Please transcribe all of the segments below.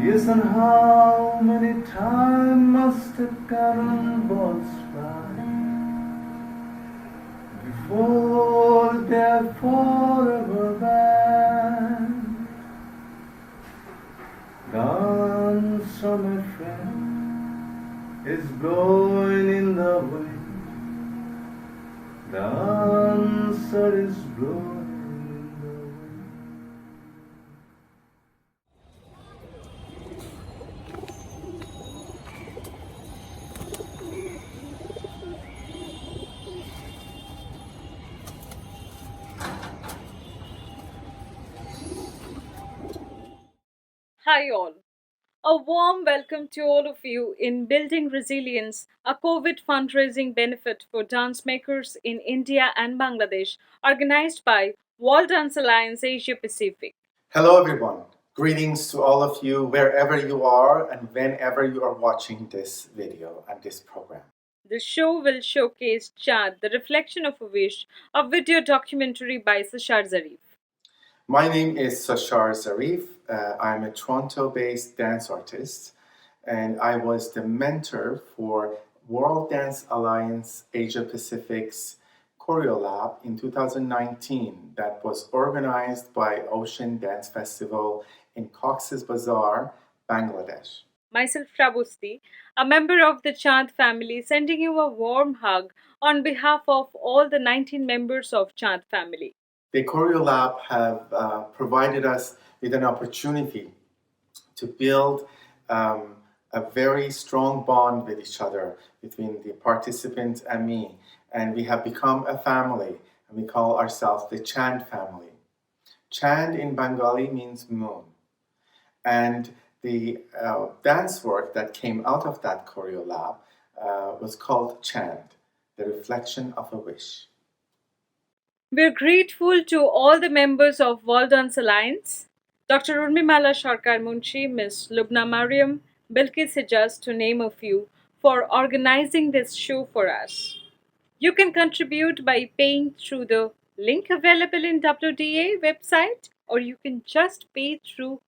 Yes, and how many times must a cannonballs fly before they're forever banned? The answer, my friend, is blowing in the wind. The answer is blowing in the wind. Hi, all. A warm welcome to all of you in Building Resilience, a COVID fundraising benefit for dance makers in India and Bangladesh, organized by World Dance Alliance Asia Pacific. Hello, everyone. Greetings to all of you wherever you are and whenever you are watching this video and this program. The show will showcase Chad, the reflection of a wish, a video documentary by Sashar Zarif. My name is Sashar Zarif. I'm a Toronto-based dance artist, and I was the mentor for World Dance Alliance Asia Pacific's Choreolab in 2019 that was organized by Ocean Dance Festival in Cox's Bazar, Bangladesh. Myself, Shabusti, a member of the Chand family, sending you a warm hug on behalf of all the 19 members of Chand family. The Choreolab have provided us with an opportunity to build a very strong bond with each other between the participants and me. And we have become a family, and we call ourselves the Chand family. Chand in Bengali means moon. And the dance work that came out of that Choreolab was called Chand, the reflection of a wish. We're grateful to all the members of World Dance Alliance, Dr. Urmimala Sarkar Munshi, Ms. Lubna Mariam, Bilkis Hijaz, to name a few, for organizing this show for us. You can contribute by paying through the link available in WDA website, or you can just pay through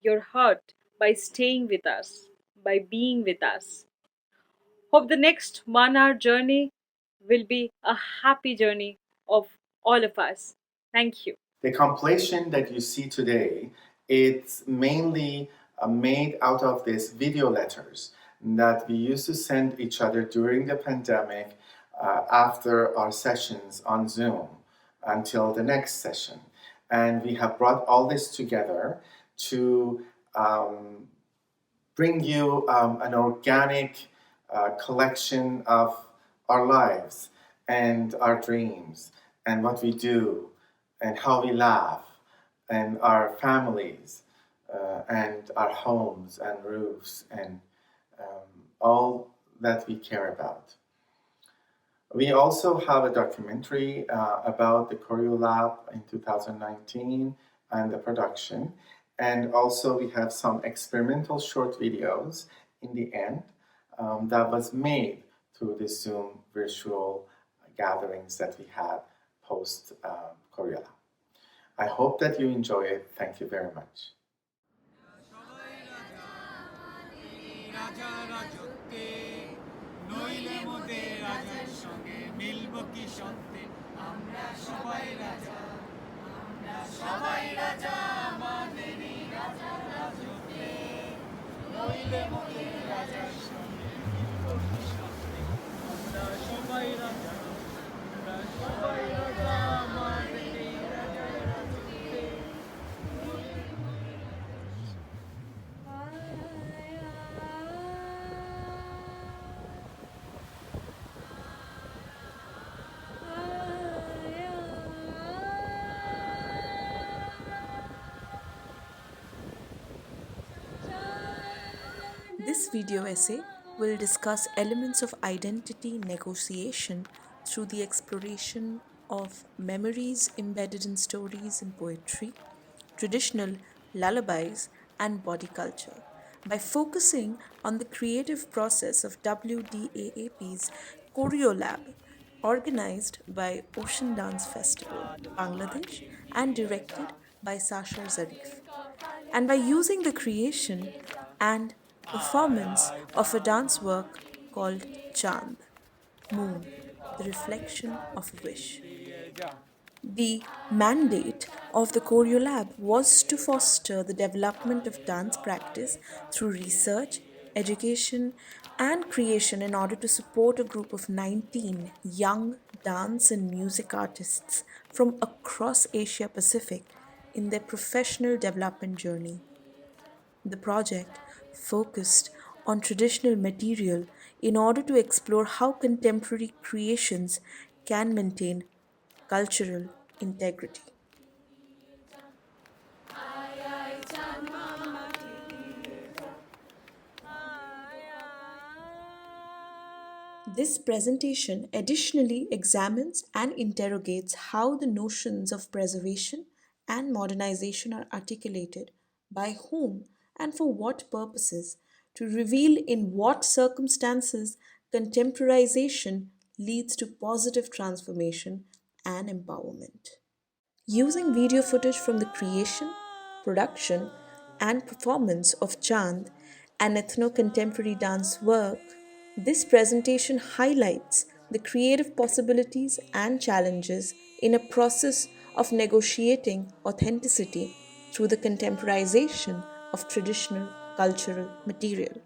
your heart by staying with us, by being with us. Hope the next 1 hour journey will be a happy journey of all of us. Thank you. The compilation that you see today, it's mainly made out of these video letters that we used to send each other during the pandemic after our sessions on Zoom until the next session. And we have brought all this together to bring you an organic collection of our lives and our dreams and what we do and how we laugh and our families and our homes and roofs and all that we care about. We also have a documentary about the Choreolab in 2019 and the production. And also we have some experimental short videos in the end that was made through the Zoom virtual gatherings that we had post Choreolab. I hope that you enjoy it. Thank you very much. This video essay will discuss elements of identity negotiation through the exploration of memories embedded in stories and poetry, traditional lullabies, and body culture by focusing on the creative process of WDAAP's Choreolab, organized by Ocean Dance Festival, Bangladesh, and directed by Sashar Zarif. and by using the creation and performance of a dance work called Chand, Moon, the reflection of a wish. The mandate of the Choreolab was to foster the development of dance practice through research, education, and creation in order to support a group of 19 young dance and music artists from across Asia Pacific in their professional development journey. The project focused on traditional material in order to explore how contemporary creations can maintain cultural integrity. This presentation additionally examines and interrogates how the notions of preservation and modernization are articulated, by whom and for what purposes, to reveal in what circumstances contemporization leads to positive transformation and empowerment. Using video footage from the creation, production, and performance of Chand, an ethno contemporary dance work, this presentation highlights the creative possibilities and challenges in a process of negotiating authenticity through the contemporization of traditional cultural material.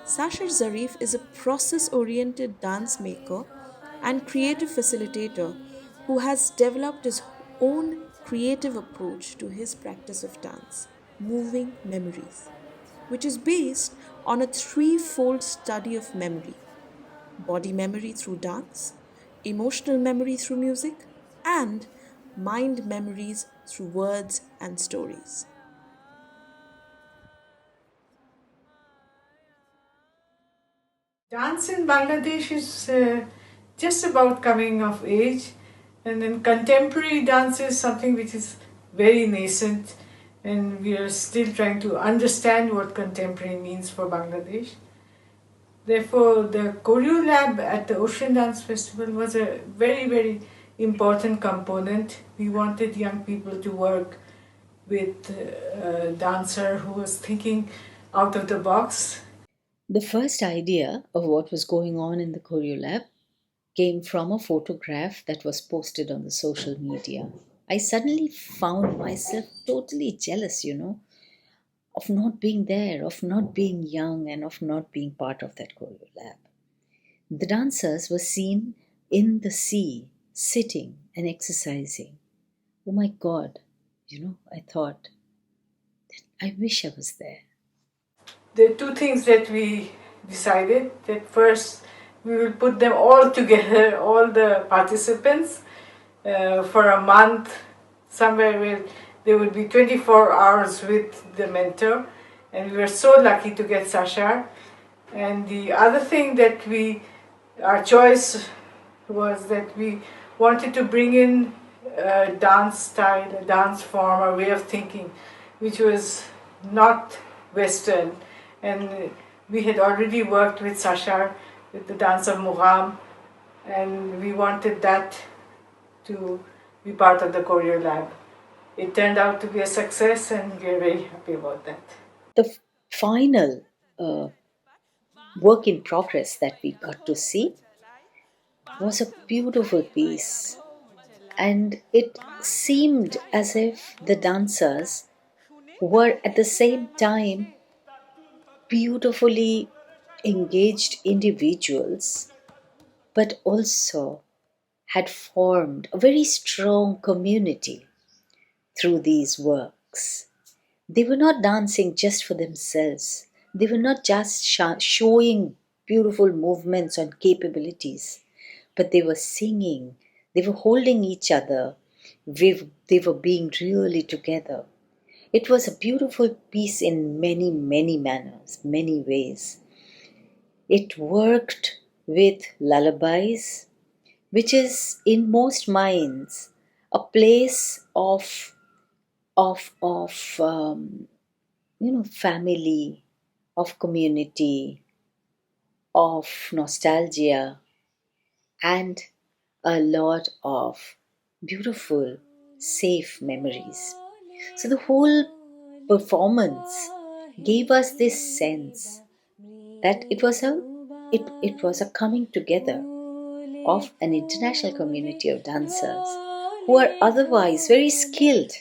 Sashar Zarif is a process oriented dance maker and creative facilitator who has developed his own creative approach to his practice of dance, moving memories, which is based on a threefold study of memory: body memory through dance, emotional memory through music, and mind memories through words and stories. Dance in Bangladesh is just about coming of age, and then contemporary dance is something which is very nascent, and we are still trying to understand what contemporary means for Bangladesh. Therefore, the Choreolab at the Ocean Dance Festival was a very, very important component. We wanted young people to work with a dancer who was thinking out of the box. The first idea of what was going on in the Choreolab came from a photograph that was posted on the social media. I suddenly found myself totally jealous, of not being there, of not being young, and of not being part of that Choreolab. The dancers were seen in the sea, sitting and exercising. Oh my God, I thought, I wish I was there. The two things that we decided, that first we will put them all together, all the participants, for a month, somewhere where there would be 24 hours with the mentor, and we were so lucky to get Sashar. And the other thing that our choice was that we wanted to bring in a dance style, a dance form, a way of thinking, which was not Western. And we had already worked with Sashar, with the dance of Mugham, and we wanted that to be part of the Choreolab. It turned out to be a success, and we are very happy about that. The final work in progress that we got to see was a beautiful piece, and it seemed as if the dancers were at the same time beautifully engaged individuals, but also had formed a very strong community through these works. They were not dancing just for themselves. They were not just showing beautiful movements and capabilities, but they were singing, they were holding each other, they were being really together. It was a beautiful piece in many, many manners, many ways. It worked with lullabies, which is in most minds a place of family, of community, of nostalgia, and a lot of beautiful, safe memories. So the whole performance gave us this sense that it was a coming together of an international community of dancers who are otherwise very skilled.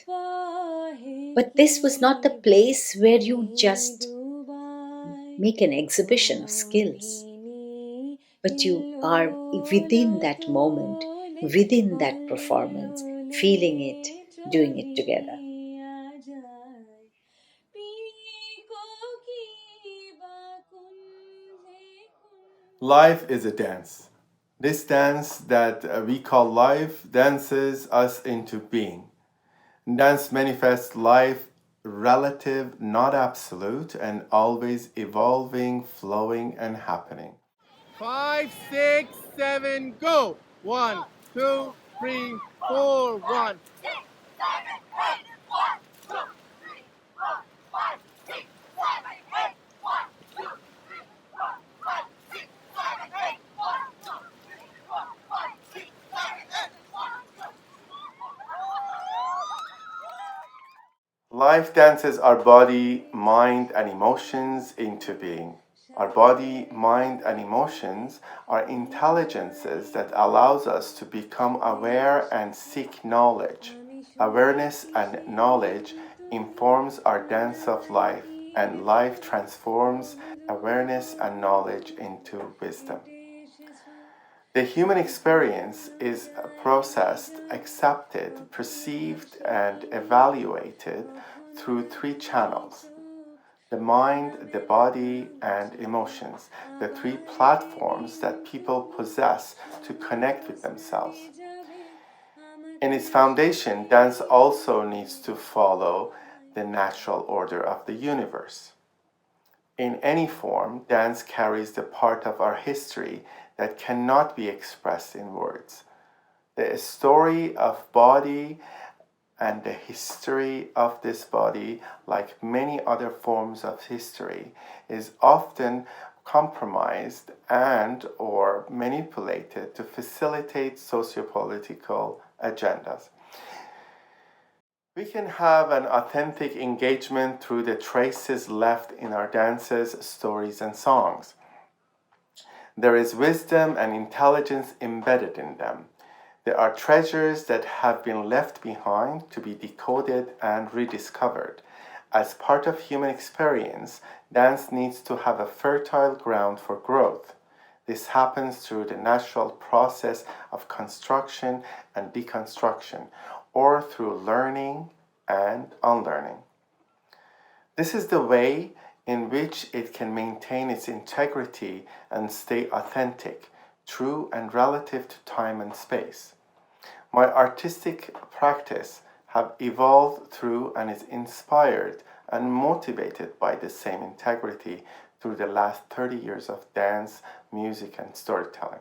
But this was not the place where you just make an exhibition of skills, but you are within that moment, within that performance, feeling it, doing it together. Life is a dance. This dance that we call life dances us into being. Dance manifests life relative, not absolute, and always evolving, flowing, and happening. 5, 6, 7, go! 1, 2, 3, 4, 1. Life dances our body, mind, and emotions into being. Our body, mind, and emotions are intelligences that allows us to become aware and seek knowledge. Awareness and knowledge informs our dance of life, and life transforms awareness and knowledge into wisdom. The human experience is processed, accepted, perceived, and evaluated through three channels: the mind, the body, and emotions, the three platforms that people possess to connect with themselves. In its foundation, dance also needs to follow the natural order of the universe. In any form, dance carries the part of our history that cannot be expressed in words. The story of body and the history of this body, like many other forms of history, is often compromised and or manipulated to facilitate sociopolitical agendas. We can have an authentic engagement through the traces left in our dances, stories, and songs. There is wisdom and intelligence embedded in them. There are treasures that have been left behind to be decoded and rediscovered. As part of human experience, dance needs to have a fertile ground for growth. This happens through the natural process of construction and deconstruction, or through learning and unlearning. This is the way in which it can maintain its integrity and stay authentic, true, and relative to time and space. My artistic practice have evolved through and is inspired and motivated by the same integrity through the last 30 years of dance, music, and storytelling.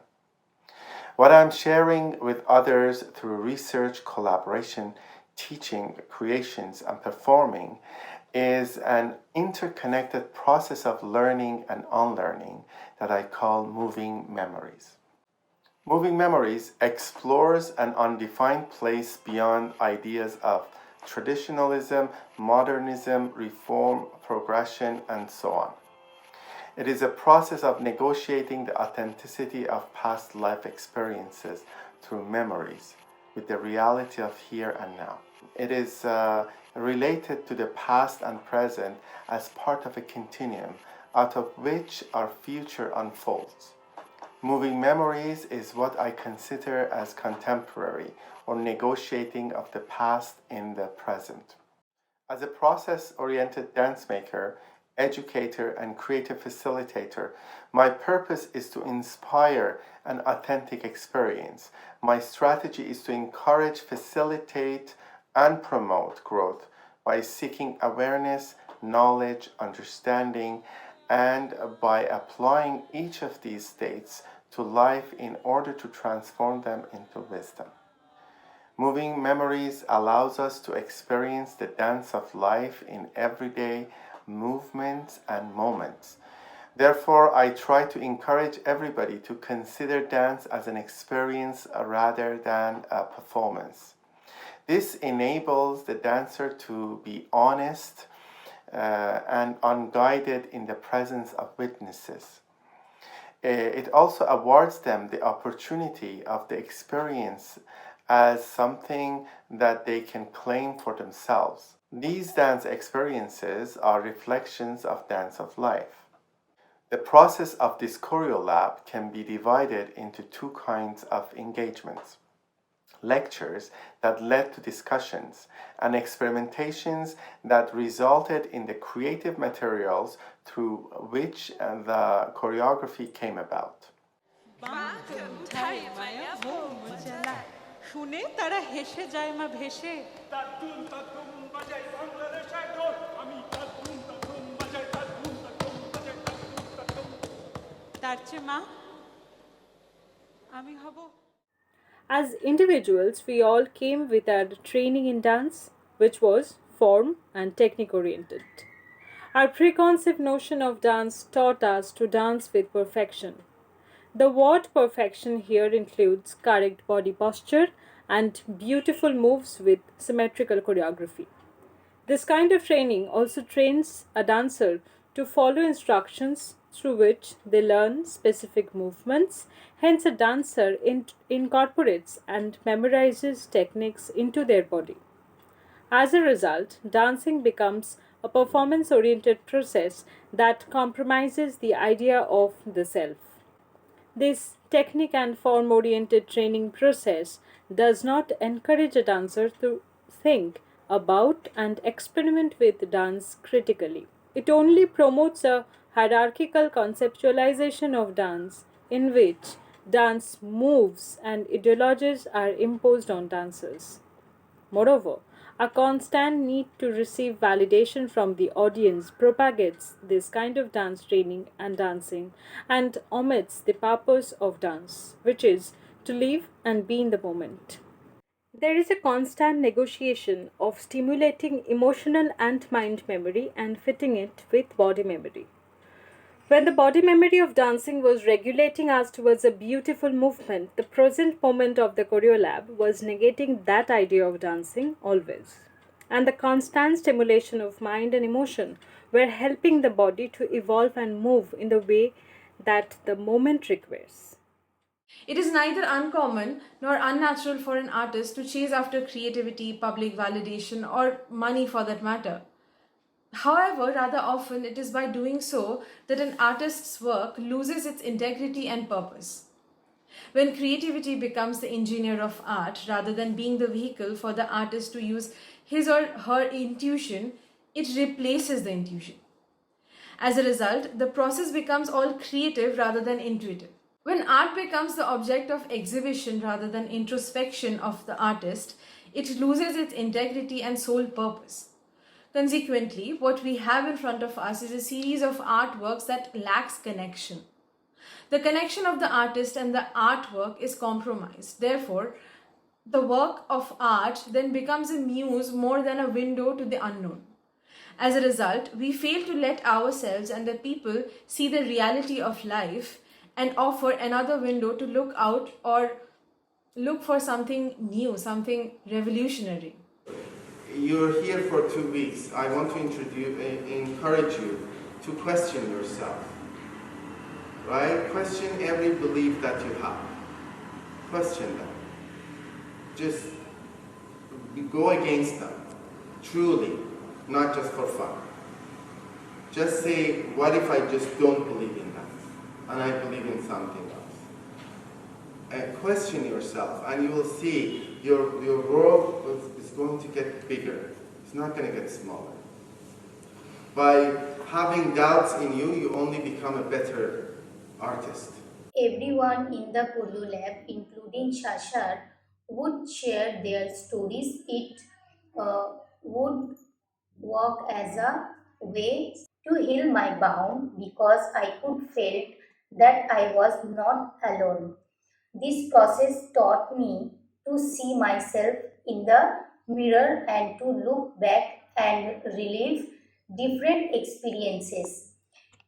What I'm sharing with others through research, collaboration, teaching, creations, and performing is an interconnected process of learning and unlearning that I call moving memories. Moving memories explores an undefined place beyond ideas of traditionalism, modernism, reform, progression, and so on. It is a process of negotiating the authenticity of past life experiences through memories with the reality of here and now. It is related to the past and present as part of a continuum out of which our future unfolds. Moving memories is what I consider as contemporary or negotiating of the past in the present. As a process-oriented dance maker, educator, and creative facilitator, my purpose is to inspire an authentic experience. My strategy is to encourage, facilitate, and promote growth by seeking awareness, knowledge, understanding, and by applying each of these states to life in order to transform them into wisdom. Moving memories allows us to experience the dance of life in everyday, movements, and moments. Therefore, I try to encourage everybody to consider dance as an experience rather than a performance. This enables the dancer to be honest and unguided in the presence of witnesses. It also awards them the opportunity of the experience as something that they can claim for themselves. These dance experiences are reflections of dance of life. The process of this choreolab can be divided into two kinds of engagements: lectures that led to discussions, and experimentations that resulted in the creative materials through which the choreography came about. শুনে তারা হেসে যায় মা ভেসে তার চেয়ে মা আমি হব As individuals, we all came with our training in dance, which was form and technique oriented. Our preconceived notion of dance taught us to dance with perfection. The word perfection here includes correct body posture and beautiful moves with symmetrical choreography. This kind of training also trains a dancer to follow instructions through which they learn specific movements. Hence, a dancer incorporates and memorizes techniques into their body. As a result, dancing becomes a performance oriented process that compromises the idea of the self. This technique and form oriented training process does not encourage a dancer to think about and experiment with dance critically. It only promotes a hierarchical conceptualization of dance in which dance moves and ideologies are imposed on dancers. Moreover, a constant need to receive validation from the audience propagates this kind of dance training and dancing and omits the purpose of dance, which is to live and be in the moment. There is a constant negotiation of stimulating emotional and mind memory and fitting it with body memory. When the body memory of dancing was regulating us towards a beautiful movement, the present moment of the choreolab was negating that idea of dancing always. And the constant stimulation of mind and emotion were helping the body to evolve and move in the way that the moment requires. It is neither uncommon nor unnatural for an artist to chase after creativity, public validation, or money for that matter. However, rather often it is by doing so that an artist's work loses its integrity and purpose. When creativity becomes the engineer of art rather than being the vehicle for the artist to use his or her intuition, it replaces the intuition. As a result, the process becomes all creative rather than intuitive. When art becomes the object of exhibition rather than introspection of the artist, it loses its integrity and sole purpose. Consequently, what we have in front of us is a series of artworks that lacks connection. The connection of the artist and the artwork is compromised. Therefore, the work of art then becomes a muse more than a window to the unknown. As a result, we fail to let ourselves and the people see the reality of life and offer another window to look out or look for something new, something revolutionary. You're here for 2 weeks. I want to encourage you to question yourself. Right? Question every belief that you have. Question them. Just go against them. Truly. Not just for fun. Just say, what if I just don't believe in that? And I believe in something else. Question yourself, and you will see your world is going to get bigger. It's not going to get smaller. By having doubts in you, you only become a better artist. Everyone in the choreolab, including Sashar, would share their stories. It would work as a way to heal my bound because I could felt that I was not alone. This process taught me to see myself in the mirror and to look back and relive different experiences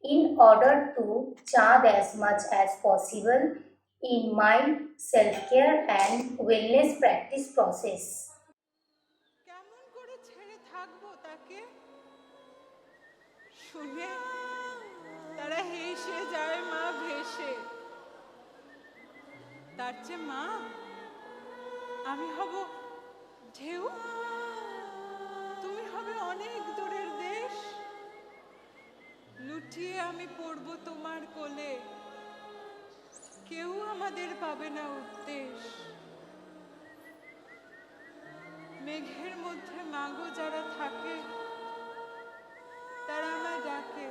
in order to chant as much as possible in my self-care and wellness practice process. কেমন করে ছেড়ে থাকবো তাকে শুনে তারা হেসে যায় মা ভেসে তার চেয়ে মা আমি হব ঢেউ তুমি হবে অনেক দূরের দেশ লুটিয়ে আমি পড়ব তোমার কোলে কেউ আমাদের পাবে না উদ্দেশ মেঘের মধ্যে মাগো যারা থাকে তারা আমায় ডাকে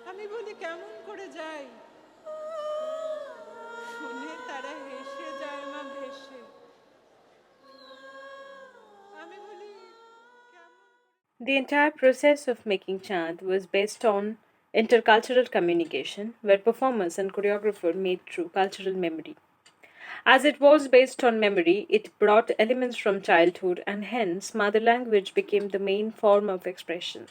আমি বলি কেমন করে যাই শুনে তারা হেসে যায় মা ভেসে আমি বলি The entire process of making chant was based on intercultural communication, where performers and choreographer made through cultural memory. As it was based on memory, it brought elements from childhood, and hence mother language became the main form of expression.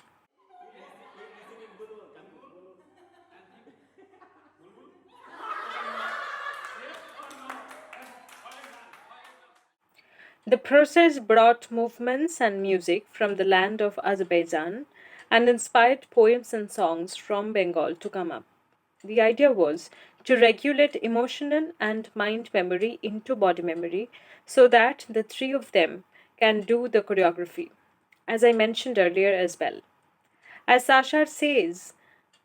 The process brought movements and music from the land of Azerbaijan and inspired poems and songs from Bengal to come up. The idea was to regulate emotional and mind memory into body memory so that the three of them can do the choreography, as I mentioned earlier as well. As Sashar says,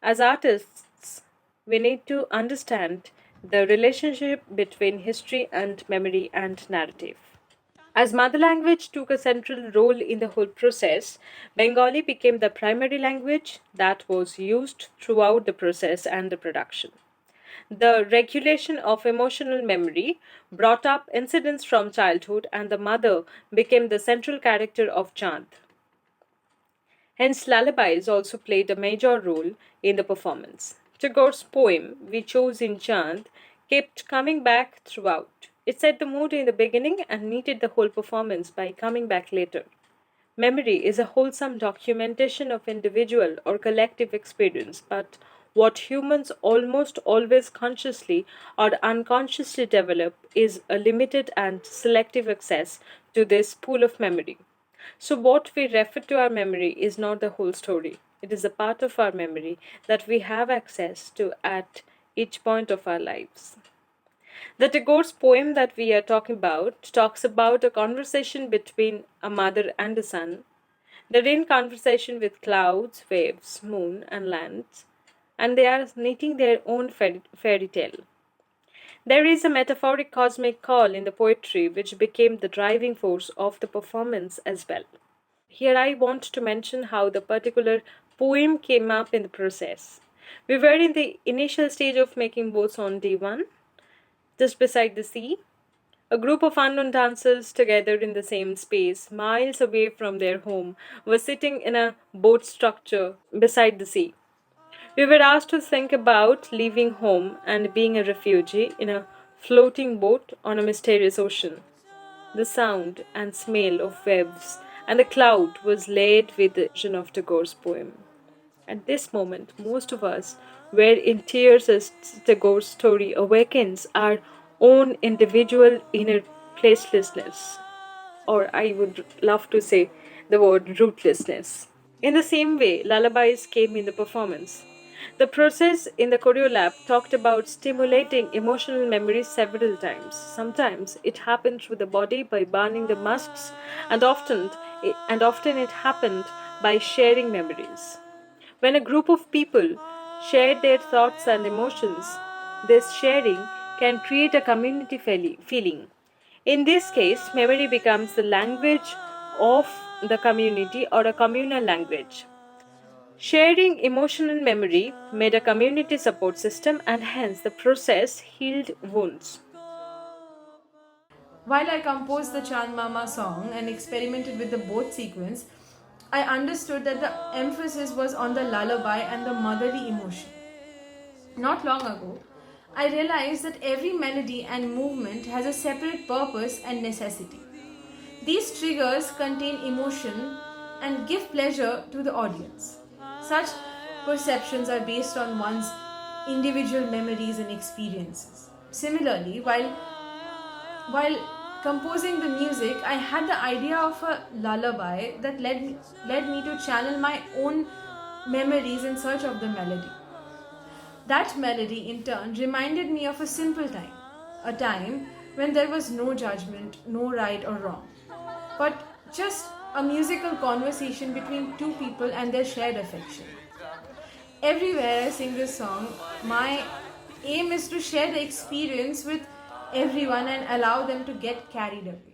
as artists, we need to understand the relationship between history and memory and narrative. As mother language took a central role in the whole process, Bengali became the primary language that was used throughout the process and the production. The regulation of emotional memory brought up incidents from childhood, and the mother became the central character of chant. Hence, lullabies also played a major role in the performance. Tagore's poem, we chose in chant, kept coming back throughout. It set the mood in the beginning and needed the whole performance by coming back later. Memory is a wholesome documentation of individual or collective experience, but what humans almost always consciously or unconsciously develop is a limited and selective access to this pool of memory. So, what we refer to our memory is not the whole story. It is a part of our memory that we have access to at each point of our lives. The Tagore's poem that we are talking about talks about a conversation between a mother and a son. They're in conversation with clouds, waves, moon, and lands, and they are knitting their own fairy tale. There is a metaphoric cosmic call in the poetry which became the driving force of the performance as well. Here I want to mention how the particular poem came up in the process. We were in the initial stage of making boats on D1, just beside the sea. A group of unknown dancers together in the same space, miles away from their home, were sitting in a boat structure beside the sea. We were asked to think about leaving home and being a refugee in a floating boat on a mysterious ocean. The sound and smell of waves and the cloud was laid with the vision of Tagore's poem. At this moment, most of us were in tears as Tagore's story awakens our own individual inner placelessness, or I would love to say the word rootlessness. In the same way, lullabies came in the performance. The process in the Choreolab talked about stimulating emotional memories several times. Sometimes it happened through the body by burning the musks, and often it happened by sharing memories. When a group of people share their thoughts and emotions, this sharing can create a community feeling. In this case, memory becomes the language of the community or a communal language. Sharing emotional memory made a community support system, and hence the process healed wounds. While I composed the Chand Mama song and experimented with the boat sequence, I understood that the emphasis was on the lullaby and the motherly emotion. Not long ago, I realized that every melody and movement has a separate purpose and necessity. These triggers contain emotion and give pleasure to the audience. Such perceptions are based on one's individual memories and experiences. Similarly, while composing the music, I had the idea of a lullaby that led me to channel my own memories in search of the melody. That melody, in turn, reminded me of a simple time, a time when there was no judgment, no right or wrong, but just a musical conversation between two people and their shared affection. Everywhere I sing this song, my aim is to share the experience with everyone and allow them to get carried away.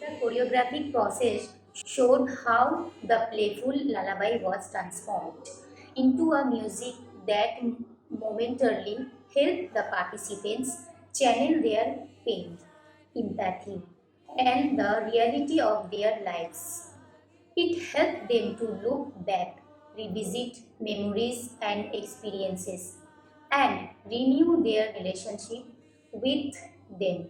The choreographic process showed how the playful lullaby was transformed into a music that momentarily helped the participants channel their pain, empathy, and the reality of their lives. It helped them to look back, revisit memories and experiences, and renew their relationship with them.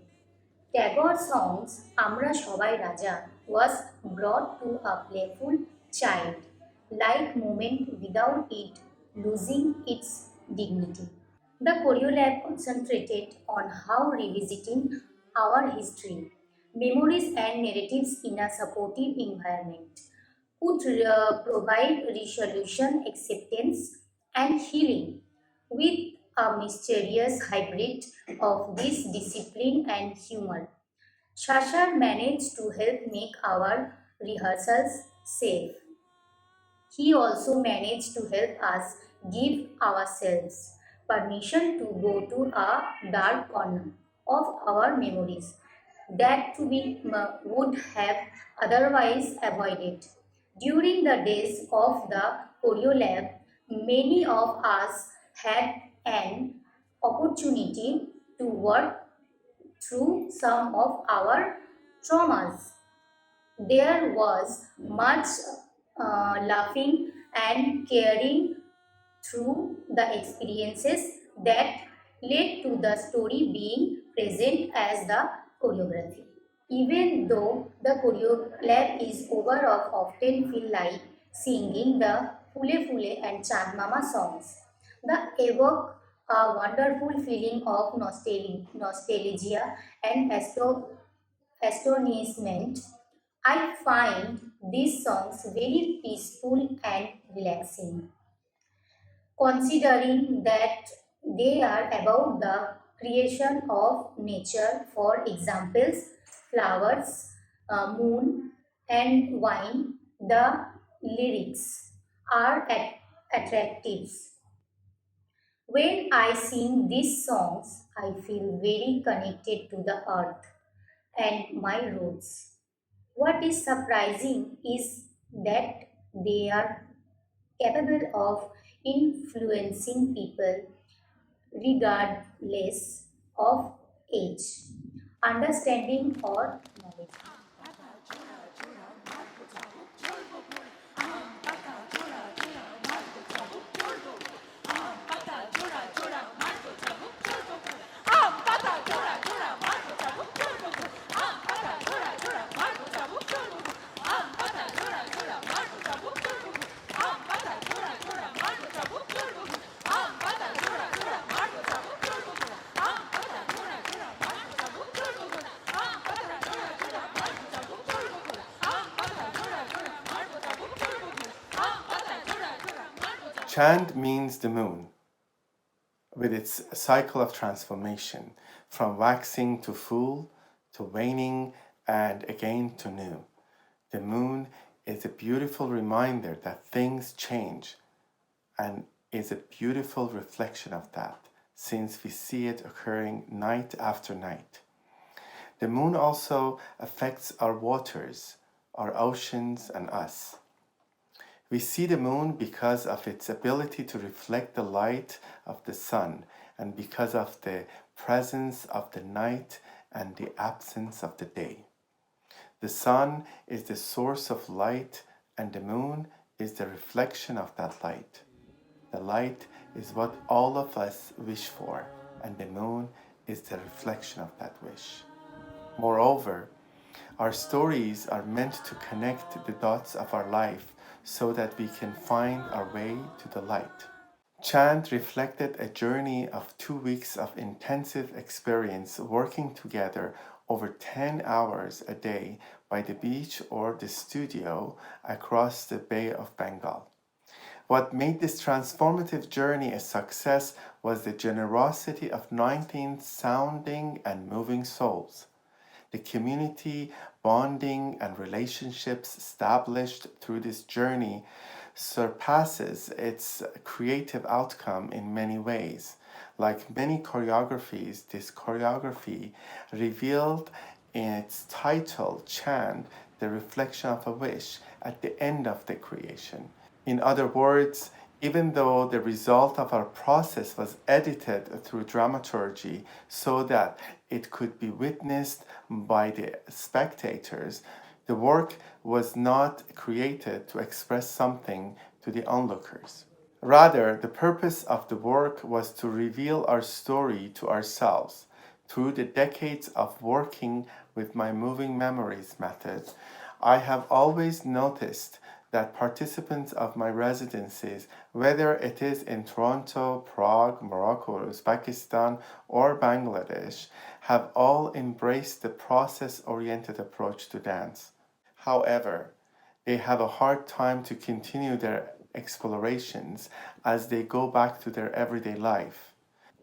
Tagore's songs Amra Shobai Raja was brought to a playful, child-like moment without it losing its dignity. The Choreolab concentrated on how revisiting our history, memories and narratives in a supportive environment could provide resolution, acceptance and healing with a mysterious hybrid of this discipline and humor. Shashar managed to help make our rehearsals safe. He also managed to help us give ourselves permission to go to a dark corner of our memories that we would have otherwise avoided. During the days of the Choreolab, many of us had an opportunity to work through some of our traumas. There was much laughing and caring through the experiences that led to the story being present as the choreography. Even though the choreolab is over, of often feel like singing the Fule Fule and Chand Mama songs. The evoke a wonderful feeling of nostalgia and astonishment. I find these songs very peaceful and relaxing, considering that they are about the creation of nature. For examples, flowers, moon, and wine. The lyrics are attractive. When I sing these songs, I feel very connected to the earth and my roots. What is surprising is that they are capable of influencing people regardless of age, understanding, or knowledge. Chand means the moon, with its cycle of transformation, from waxing to full, to waning, and again to new. The moon is a beautiful reminder that things change and is a beautiful reflection of that, since we see it occurring night after night. The moon also affects our waters, our oceans, and us. We see the moon because of its ability to reflect the light of the sun and because of the presence of the night and the absence of the day. The sun is the source of light and the moon is the reflection of that light. The light is what all of us wish for, and the moon is the reflection of that wish. Moreover, our stories are meant to connect the dots of our life so that we can find our way to the light. Chand reflected a journey of 2 weeks of intensive experience working together over 10 hours a day by the beach or the studio across the Bay of Bengal. What made this transformative journey a success was the generosity of 19 sounding and moving souls. The community bonding and relationships established through this journey surpasses its creative outcome in many ways. Like many choreographies, this choreography revealed in its title, Chand, the reflection of a wish at the end of the creation. In other words, even though the result of our process was edited through dramaturgy so that it could be witnessed by the spectators, the work was not created to express something to the onlookers. Rather, the purpose of the work was to reveal our story to ourselves. Through the decades of working with my moving memories method, I have always noticed that participants of my residencies, whether it is in Toronto, Prague, Morocco, Uzbekistan, or Bangladesh, have all embraced the process-oriented approach to dance. However, they have a hard time to continue their explorations as they go back to their everyday life.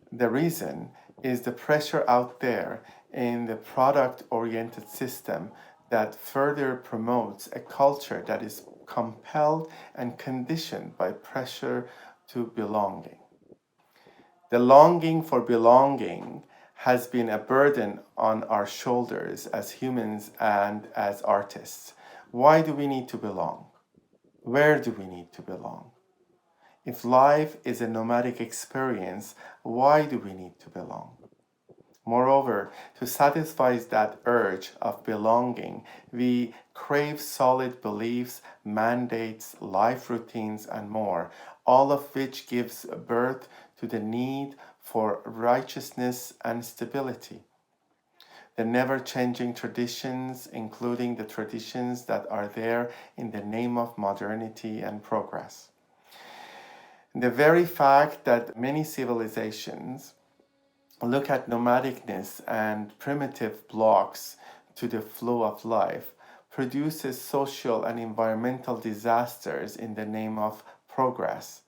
The reason is the pressure out there in the product-oriented system that further promotes a culture that is compelled and conditioned by pressure to belonging. The longing for belonging has been a burden on our shoulders as humans and as artists. Why do we need to belong? Where do we need to belong? If life is a nomadic experience, why do we need to belong? Moreover, to satisfy that urge of belonging, we crave solid beliefs, mandates, life routines, and more, all of which gives birth to the need for righteousness and stability. The never-changing traditions, including the traditions that are there in the name of modernity and progress. The very fact that many civilizations look at nomadicness and primitive blocks to the flow of life produces social and environmental disasters in the name of progress.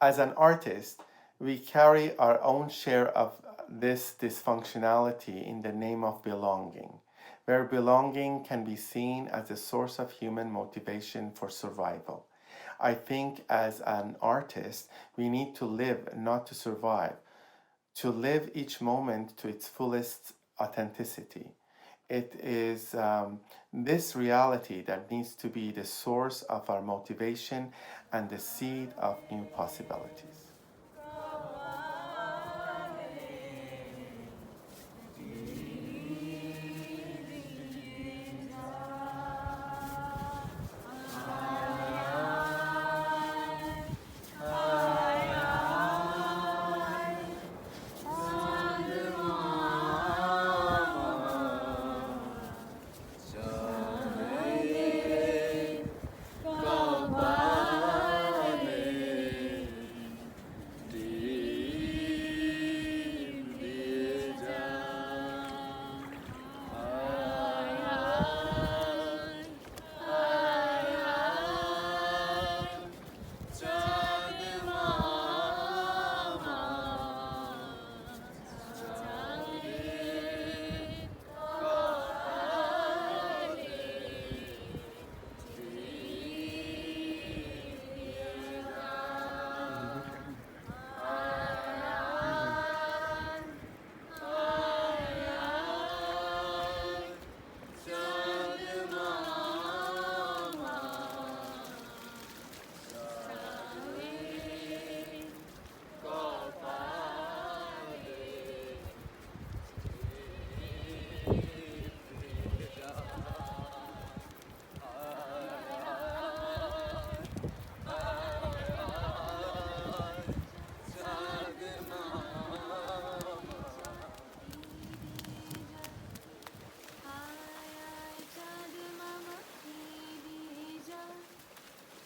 As an artist, we carry our own share of this dysfunctionality in the name of belonging, where belonging can be seen as a source of human motivation for survival. I think as an artist, we need to live, not to survive, to live each moment to its fullest authenticity. It is this reality that needs to be the source of our motivation and the seed of new possibilities.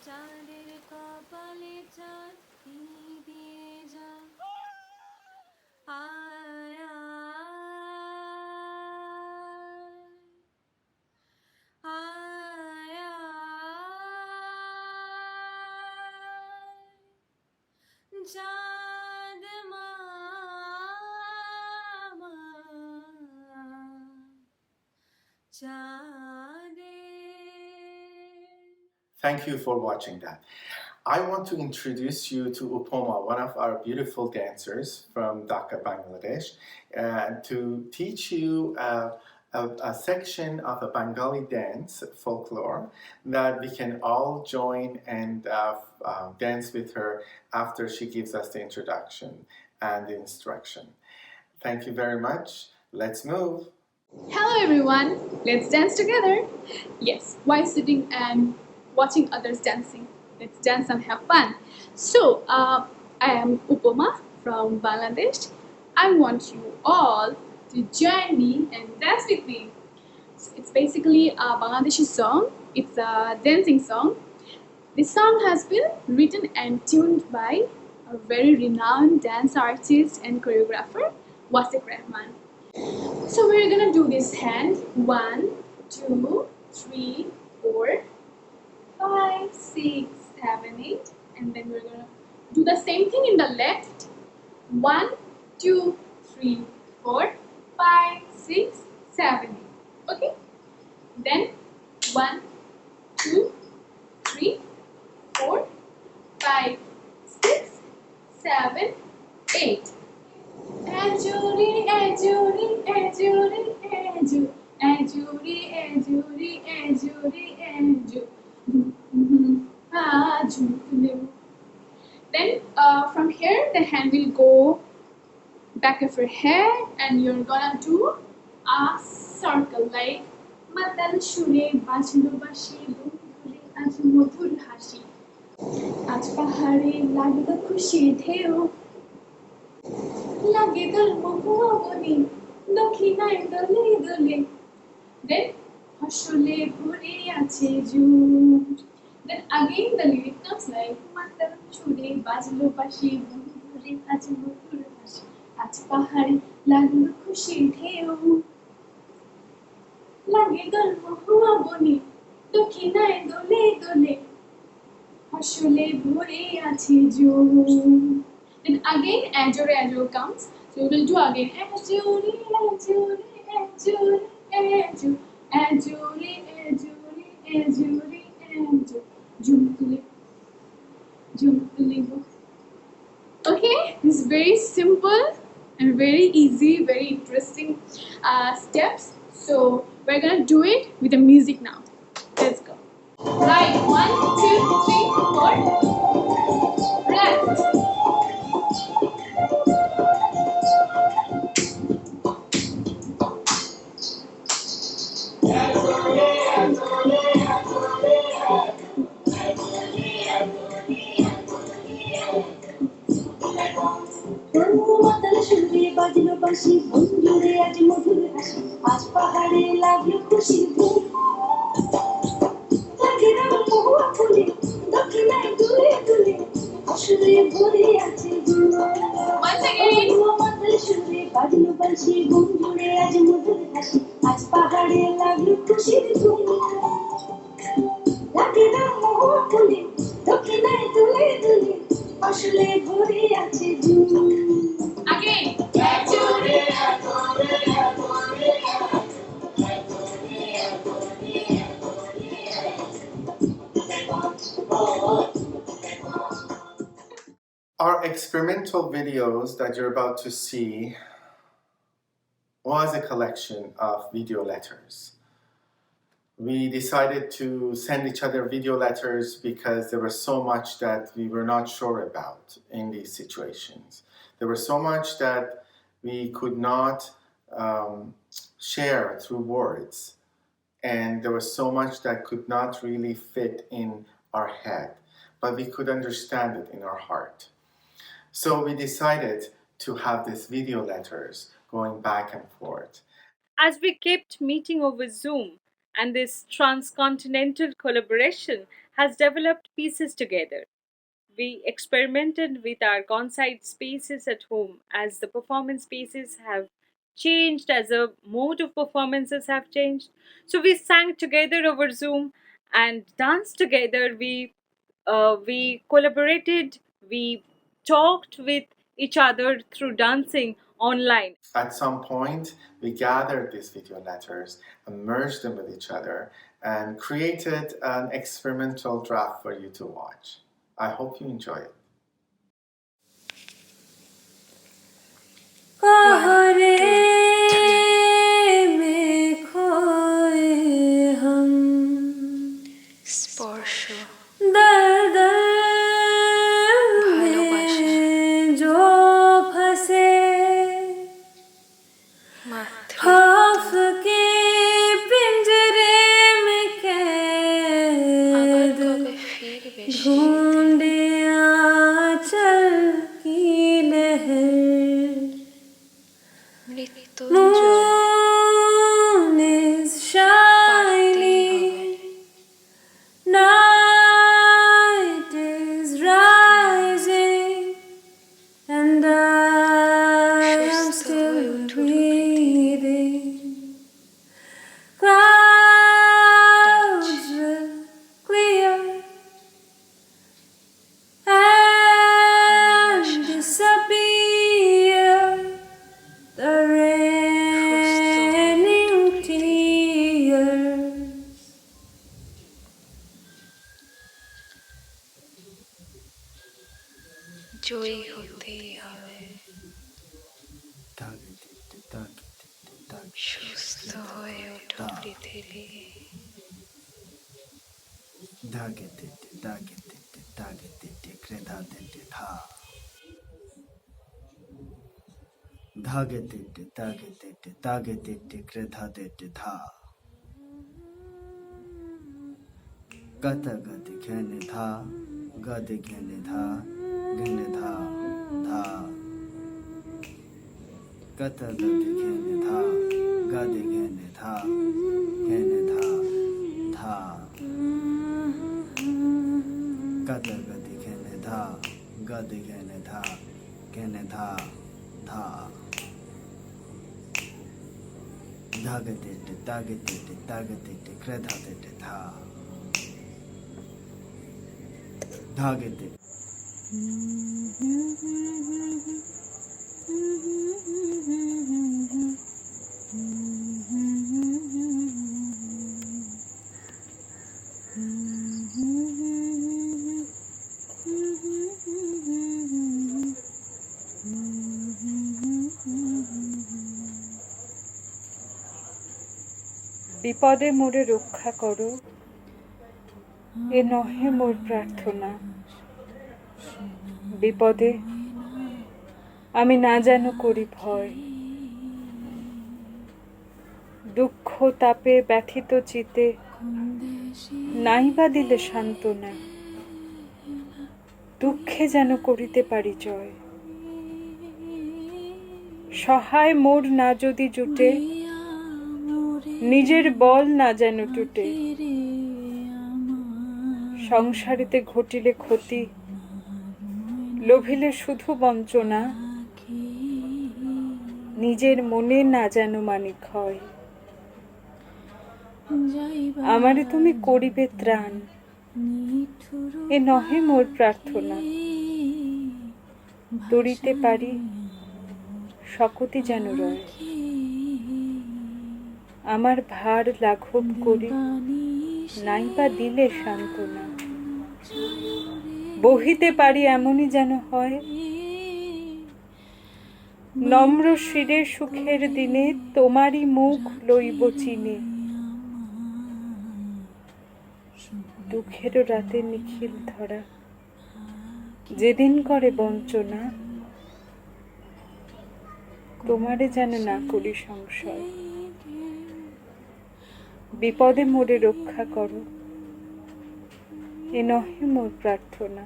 চাঁদের কপালে চাঁদ কি দিয়ে যা আয় আয় আয় চাঁদ মামা চাঁদে Thank you for watching that. I want to introduce you to Upoma, one of our beautiful dancers from Dhaka, Bangladesh, to teach you a section of a Bengali dance folklore that we can all join and dance with her after she gives us the introduction and the instruction. Thank you very much. Let's move. Hello everyone, let's dance together. Yes, why sitting and watching others dancing? Let's dance and have fun. So, I am Upoma from Bangladesh. I want you all to join me and dance with me. So it's basically a Bangladeshi song. It's a dancing song. This song has been written and tuned by a very renowned dance artist and choreographer, Wasik Rahman. So we're gonna do this hand 1, 2, 3, 4, 5, 6, 7, 8, and then we're gonna do the same thing in the left. 1, 2, 3, 4, 5, 6, 7, 8. Okay? Then 1, 2, 3, 4, 5, 6, 7, 8. Ajuri, ajuri, ajuri, aju, ajuri, ajuri, ajuri, aju, aju. Then from here the hand will go back of your head and you're gonna do a circle like matal shure bajlo bashi bundhure aaj madhur hashi aaj pahare laglo khushi dheu লাগে দোল মহুয়াবনি দক্ষিণায় দোলে দোলে then ফসলে ভরে আছে jute then again the lyric comes like মাতাল ছুড়ে বাজলো বাঁশি বন্ধুরে আজ মধুর হাসি আজ পাহাড়ে লাগলো খুশির ঢেউ লাগে দোল মহুয়াবনি দক্ষিণায় দোলে দোলে ফসলে ভরে আছে জমি। Then again ajore ajore comes. So we will do again ajore ajore ajore ajore ajore ajore ajore ajore jumtule jumtule. Okay, this is very simple and very easy, very interesting steps. So we're gonna do it with the music now. Let's go. Right, 1, 2, 3, 4. Left. বাজলো বাঁশি মন জুড়ে আজ মধুর হাসি আজ পাহাড়ে লাগলো খুশি লাগে না মহুয়া ফুলে দক্ষিণায় দুলে দুলে আসলে ভরে আছে মাতাল সুরে বাজলো বাঁশি মন জুড়ে আজ মধুর হাসি আজ পাহাড়ে লাগলো খুশির ধুম লাগে না মহুয়া ফুলে দক্ষিণায় দুলে দুলে আসলে ভরে আছে ঝুম Again. Our experimental videos that you're about to see was a collection of video letters. We decided to send each other video letters because there was so much that we were not sure about in these situations. There was so much that we could not share through words, and there was so much that could not really fit in our head, but we could understand it in our heart. So we decided to have these video letters going back and forth. As we kept meeting over Zoom, and this transcontinental collaboration has developed pieces together. We experimented with our on-site spaces at home as the performance spaces have changed, as the mode of performances have changed. So we sang together over Zoom and danced together. We collaborated, we talked with each other through dancing online. At some point, we gathered these video letters and merged them with each other and created an experimental draft for you to watch. I hope you enjoy it. স্পর্শ खौफ के पिंजरे में कैद ढूंढे आंचल की लहर moon is shining night is rising and I am still breathing. Clouds will clear and disappear. The raining tears. জয়ী হতেই হবে সুস্থ হয়ে ওঠো পৃথিবী धागे तेटे तागे तेटे तागे तेटे कृधा तेटे था गता गति घेने था गदे घेने था घेने था गता गति घेने था गदे घेने था घेने था गता गति घेने था गदे घेने था घेने था धागे तेटे तागे तेटे कृधा तेटे था धागेते। বিপদে মোরে রক্ষা করো, এ নহে মোর প্রার্থনা। বিপদে আমি না যেন করি ভয়, দুঃখ তাপে ব্যথিত চিতে নাইবা দিলে সান্ত্বনা। দুঃখে যেন করিতে পারি জয়, সহায় মোর না যদি জুটে, নিজের বল না যেন টুটে। সংসারেতে ঘটিলে ক্ষতি, লোভিলে শুধু বঞ্চনা। নিজের মনে না যেন মানি ক্ষয়, আমারে তুমি করিবে ত্রাণ, এ নহে মোর প্রার্থনা। তরিতে পারি শকতি যেন রয়, আমার ভার লাঘব করি নাইবা দিলে সান্ত্বনা। বহিতে পারি এমনই যেন হয়, নম্র শিরে সুখের দিনে তোমারই মুখ লইব চিনে। দুঃখের রাতে নিখিল ধরা, যেদিন করে বঞ্চনা। তোমারে যেন না করি সংশয়, বিপদে মোরে রক্ষা করো, এ নহে মোর প্রার্থনা।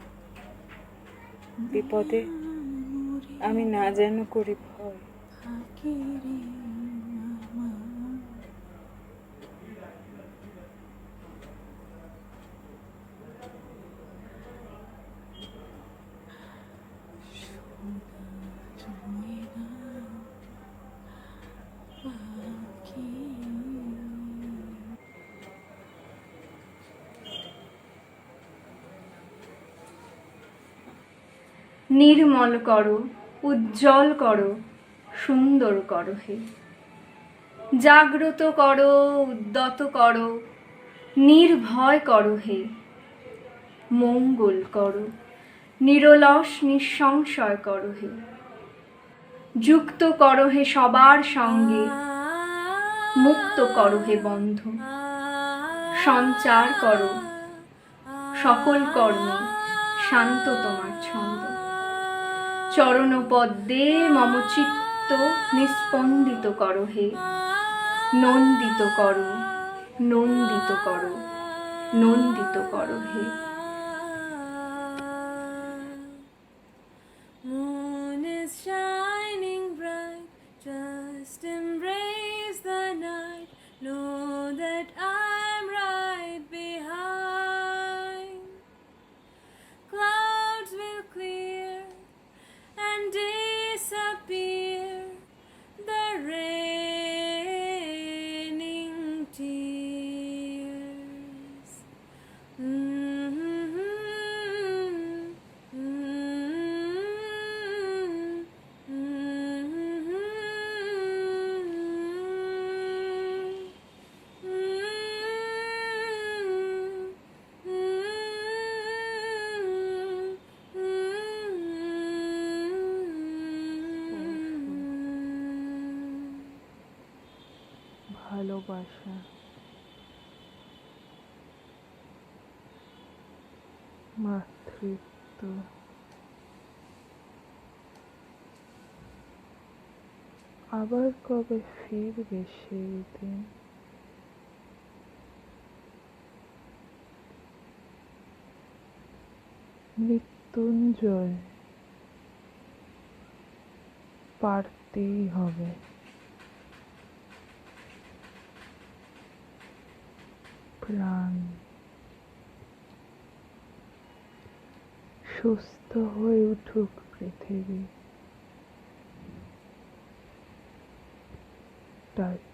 বিপদে আমি না যেন করি ভয়। নির্মল করো, উজ্জ্বল করো, সুন্দর করো হে। জাগ্রত করো, উদ্যত করো, নির্ভয় করো হে। মঙ্গল করো, নিরলস নিঃসংশয় করো হে। যুক্ত করো হে সবার সঙ্গে, মুক্ত করো হে বন্ধ। সঞ্চার করো সকল কর্মে, শান্ত তোমার ছন্দ। চরণ পদ্মে মম চিত্ত নিস্পন্দিত করো হে। নন্দিত করো, নন্দিত করো, নন্দিত করো হে। Moon is shining bright, just embrace the night. Know that I'm right behind. Clouds will clear and disappear, the raining tears. ভালোবাসা, মাতৃত্ব, আবার কবে ফিরবে সেই দিন? মৃত্যুঞ্জয়, পারতেই হবে। প্রাণ সুস্থ হয়ে উঠুক পৃথিবী। টাচ,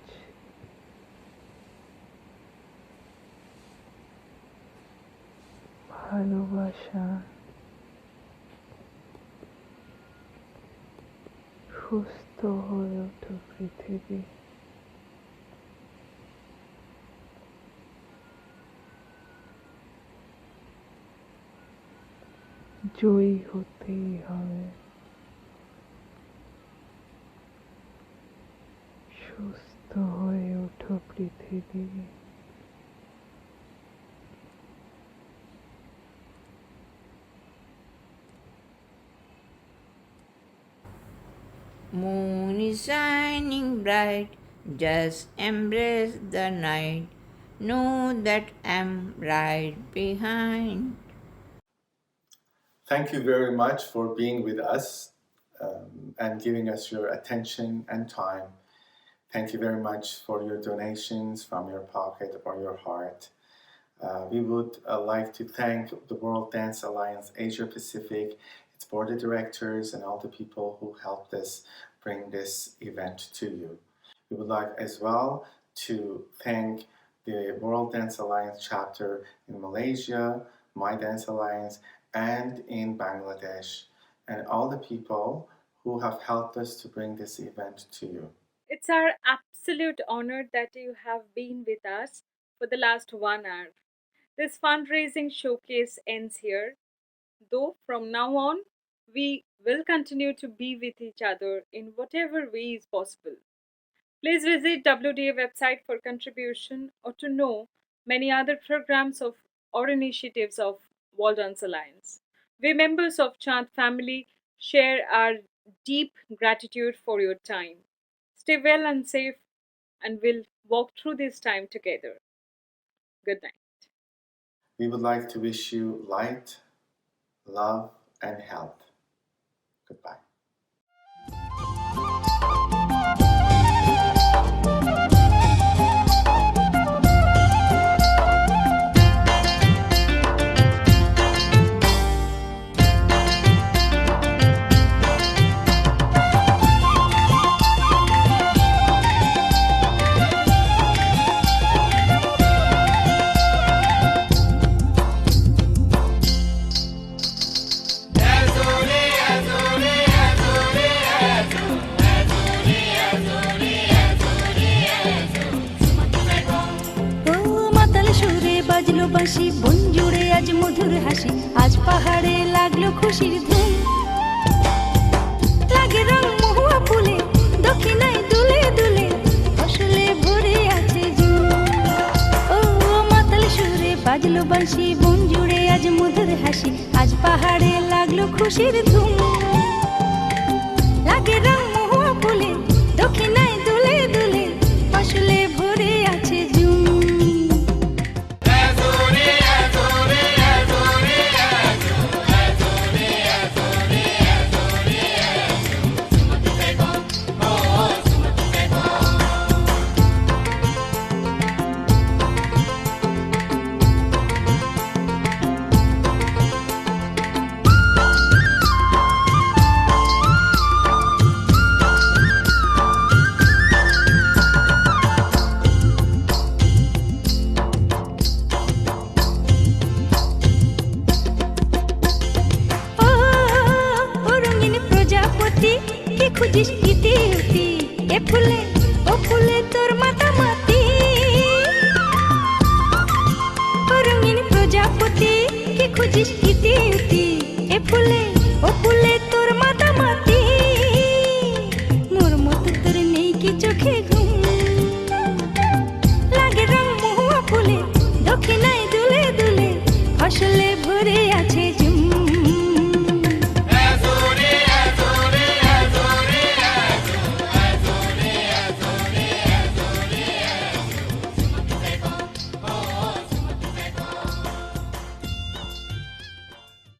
ভালোবাসা। ভালোবাসা, সুস্থ হয়ে ওঠো পৃথিবী। জয়ী হতেই হবে, সুস্থ হয়ে ওঠো পৃথিবী। Moon is shining bright, just embrace the night. Know that I'm right behind. Thank you very much for being with us and giving us your attention and time. Thank you very much for your donations from your pocket or your heart. We would like to thank the World Dance Alliance Asia Pacific, its board of directors, and all the people who helped us bring this event to you. We would like as well to thank the World Dance Alliance chapter in Malaysia, My Dance Alliance, and in Bangladesh, and all the people who have helped us to bring this event to you. It's our absolute honor that you have been with us for the last 1 hour. This fundraising showcase ends here, though from now on, we will continue to be with each other in whatever way is possible. Please visit WDA website for contribution or to know many other programs or initiatives of World Dance Alliance. We members of Chant family share our deep gratitude for your time. Stay well and safe, and we'll walk through this time together. Good night. We would like to wish you light, love, and health. Goodbye. বাঁশি বন জুড়ে আজ মধুর হাসি, আজ পাহাড়ে লাগলো খুশির ধুম, লাগে রং মহুয়া ফুলে দক্ষিণায় দুলে দুলে, ফসলে ভরে আছে জুম। ও মাতাল সুরে বাজলো বাঁশি বন জুড়ে আজ মধুর হাসি, আজ পাহাড়ে লাগলো খুশির ধুম, লাগে রং